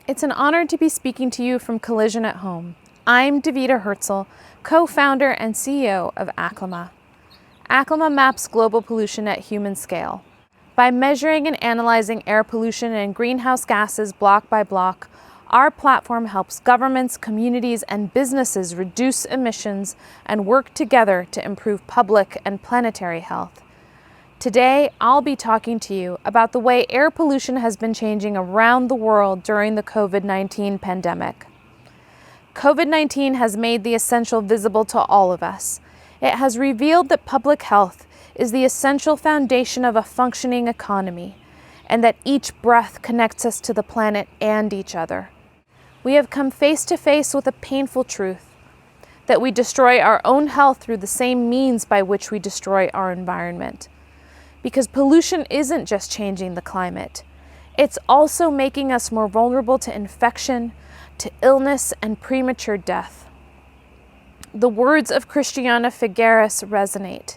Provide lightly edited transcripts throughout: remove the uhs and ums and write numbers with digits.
It's an honor to be speaking to you from Collision at Home. I'm Davida Herzl, co-founder and CEO of Aclima. Aclima maps global pollution at human scale. By measuring and analyzing air pollution and greenhouse gases block by block, our platform helps governments, communities, and businesses reduce emissions and work together to improve public and planetary health. Today, I'll be talking to you about the way air pollution has been changing around the world during the COVID-19 pandemic. COVID-19 has made the essential visible to all of us. It has revealed that public health is the essential foundation of a functioning economy, and that each breath connects us to the planet and each other. We have come face to face with a painful truth, that we destroy our own health through the same means by which we destroy our environment. Because pollution isn't just changing the climate, it's also making us more vulnerable to infection, to illness, and premature death. The words of Christiana Figueres resonate.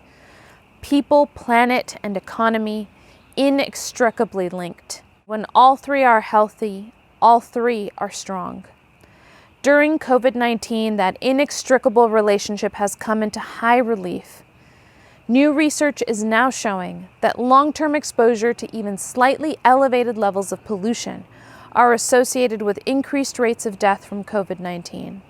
People, planet, and economy inextricably linked. When all three are healthy, all three are strong. During COVID-19, that inextricable relationship has come into high relief. New research is now showing that long-term exposure to even slightly elevated levels of pollution are associated with increased rates of death from COVID-19.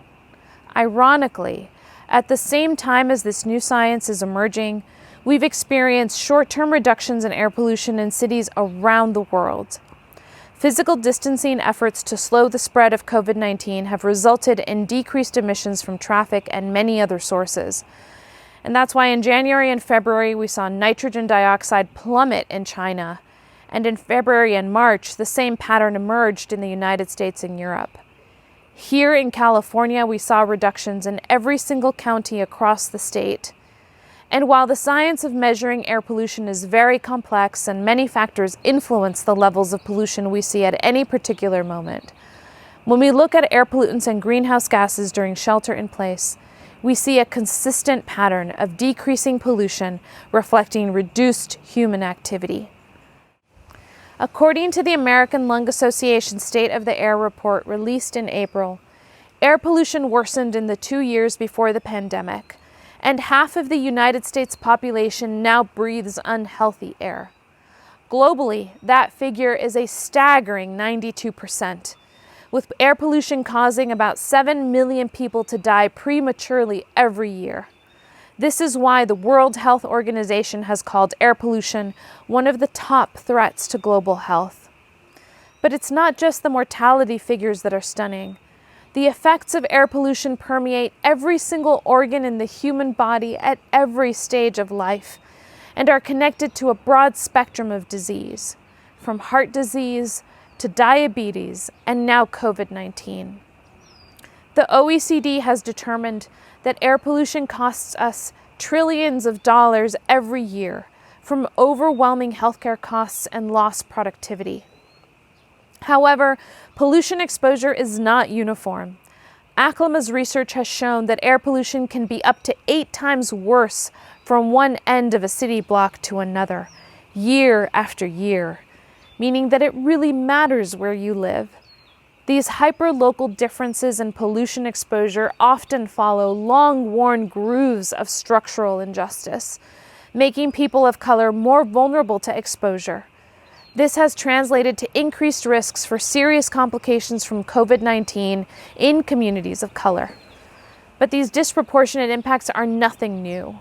Ironically, at the same time as this new science is emerging, we've experienced short-term reductions in air pollution in cities around the world. Physical distancing efforts to slow the spread of COVID-19 have resulted in decreased emissions from traffic and many other sources. And that's why in January and February, we saw nitrogen dioxide plummet in China. And in February and March, the same pattern emerged in the United States and Europe. Here in California, we saw reductions in every single county across the state. And while the science of measuring air pollution is very complex and many factors influence the levels of pollution we see at any particular moment, when we look at air pollutants and greenhouse gases during shelter in place, we see a consistent pattern of decreasing pollution reflecting reduced human activity. According to the American Lung Association State of the Air report released in April, air pollution worsened in the 2 years before the pandemic, and half of the United States population now breathes unhealthy air. Globally, that figure is a staggering 92%. With air pollution causing about 7 million people to die prematurely every year. This is why the World Health Organization has called air pollution one of the top threats to global health. But it's not just the mortality figures that are stunning. The effects of air pollution permeate every single organ in the human body at every stage of life and are connected to a broad spectrum of disease, from heart disease to diabetes, and now COVID-19. The OECD has determined that air pollution costs us trillions of dollars every year from overwhelming healthcare costs and lost productivity. However, pollution exposure is not uniform. Aclima's research has shown that air pollution can be up to 8 times worse from one end of a city block to another, year after year, meaning that it really matters where you live. These hyper-local differences in pollution exposure often follow long-worn grooves of structural injustice, making people of color more vulnerable to exposure. This has translated to increased risks for serious complications from COVID-19 in communities of color. But these disproportionate impacts are nothing new,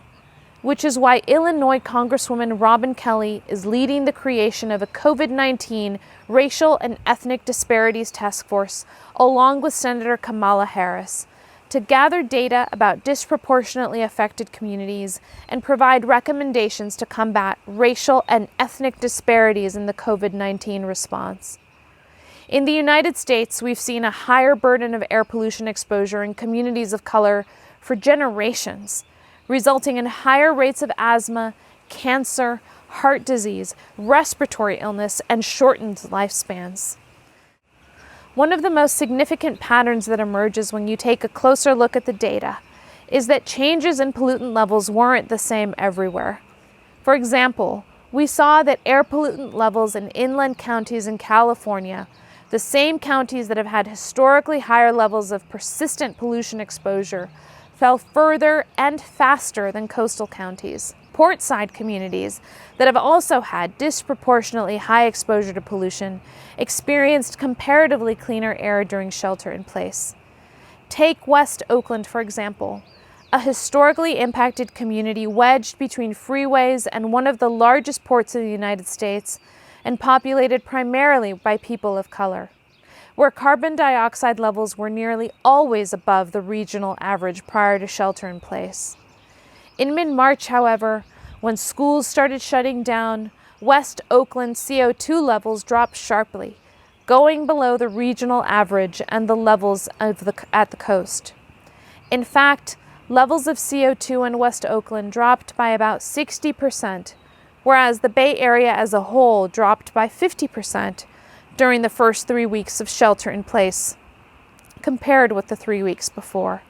which is why Illinois Congresswoman Robin Kelly is leading the creation of a COVID-19 Racial and Ethnic Disparities Task Force, along with Senator Kamala Harris, to gather data about disproportionately affected communities and provide recommendations to combat racial and ethnic disparities in the COVID-19 response. In the United States, we've seen a higher burden of air pollution exposure in communities of color for generations, resulting in higher rates of asthma, cancer, heart disease, respiratory illness, and shortened lifespans. One of the most significant patterns that emerges when you take a closer look at the data is that changes in pollutant levels weren't the same everywhere. For example, we saw that air pollutant levels in inland counties in California The same counties that have had historically higher levels of persistent pollution exposure fell further and faster than coastal counties. Portside communities that have also had disproportionately high exposure to pollution experienced comparatively cleaner air during shelter in place. Take West Oakland, for example, a historically impacted community wedged between freeways and one of the largest ports in the United States and populated primarily by people of color, where carbon dioxide levels were nearly always above the regional average prior to shelter in place. In mid-March, however, when schools started shutting down, West Oakland CO2 levels dropped sharply, going below the regional average and the levels at the coast. In fact, levels of CO2 in West Oakland dropped by about 60%, whereas the Bay Area as a whole dropped by 50% during the first 3 weeks of shelter in place, compared with the 3 weeks before.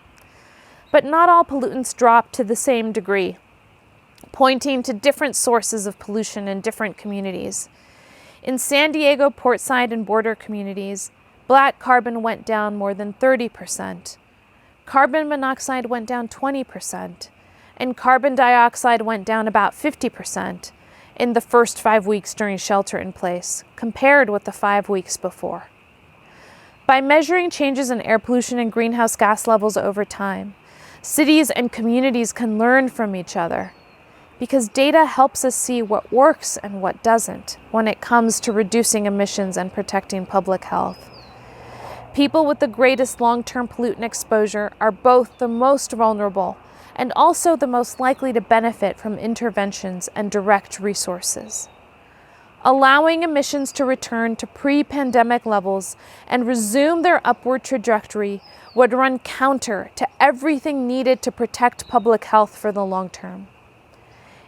But not all pollutants dropped to the same degree, pointing to different sources of pollution in different communities. In San Diego, Portside, and border communities, black carbon went down more than 30%. Carbon monoxide went down 20%, and carbon dioxide went down about 50% in the first 5 weeks during shelter in place, compared with the 5 weeks before. By measuring changes in air pollution and greenhouse gas levels over time, cities and communities can learn from each other, because data helps us see what works and what doesn't when it comes to reducing emissions and protecting public health. People with the greatest long-term pollutant exposure are both the most vulnerable and also the most likely to benefit from interventions and direct resources. Allowing emissions to return to pre-pandemic levels and resume their upward trajectory would run counter to everything needed to protect public health for the long term.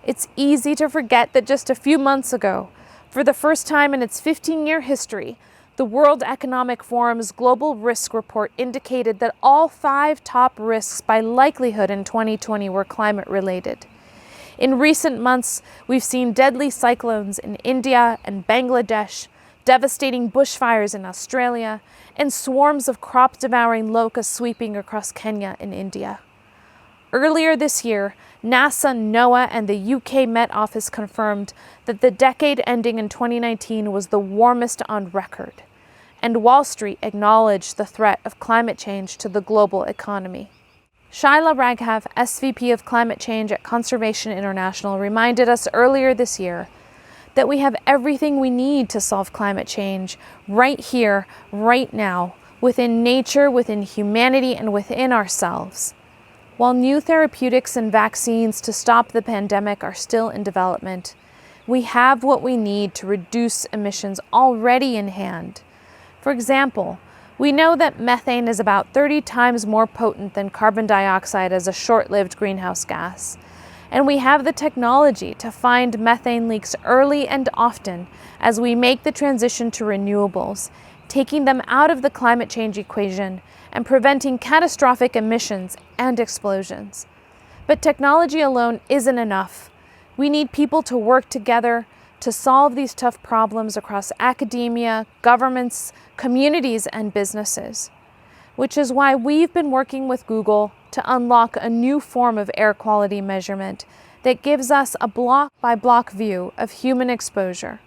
It's easy to forget that just a few months ago, for the first time in its 15-year history, the World Economic Forum's Global Risk Report indicated that all 5 top risks by likelihood in 2020 were climate-related. In recent months, we've seen deadly cyclones in India and Bangladesh, devastating bushfires in Australia, and swarms of crop-devouring locusts sweeping across Kenya and India. Earlier this year, NASA, NOAA, and the UK Met Office confirmed that the decade ending in 2019 was the warmest on record, and Wall Street acknowledged the threat of climate change to the global economy. Shaila Raghav, SVP of Climate Change at Conservation International, reminded us earlier this year that we have everything we need to solve climate change right here, right now, within nature, within humanity, and within ourselves. While new therapeutics and vaccines to stop the pandemic are still in development, we have what we need to reduce emissions already in hand. For example, we know that methane is about 30 times more potent than carbon dioxide as a short-lived greenhouse gas. And we have the technology to find methane leaks early and often as we make the transition to renewables, taking them out of the climate change equation and preventing catastrophic emissions and explosions. But technology alone isn't enough. We need people to work together to solve these tough problems across academia, governments, communities, and businesses, which is why we've been working with Google to unlock a new form of air quality measurement that gives us a block-by-block view of human exposure.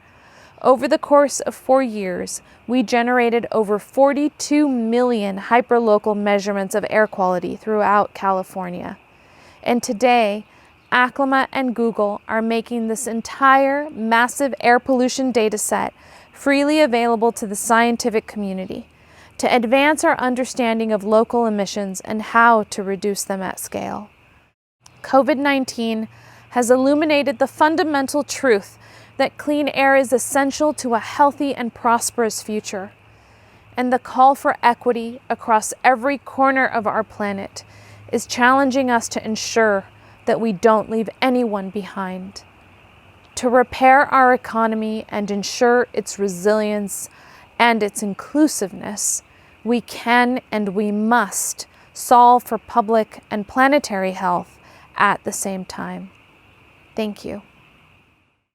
Over the course of 4 years, we generated over 42 million hyperlocal measurements of air quality throughout California. And today, Aclima and Google are making this entire massive air pollution data set freely available to the scientific community to advance our understanding of local emissions and how to reduce them at scale. COVID-19 has illuminated the fundamental truth that clean air is essential to a healthy and prosperous future, and the call for equity across every corner of our planet is challenging us to ensure that we don't leave anyone behind. To repair our economy and ensure its resilience and its inclusiveness, we can and we must solve for public and planetary health at the same time. Thank you.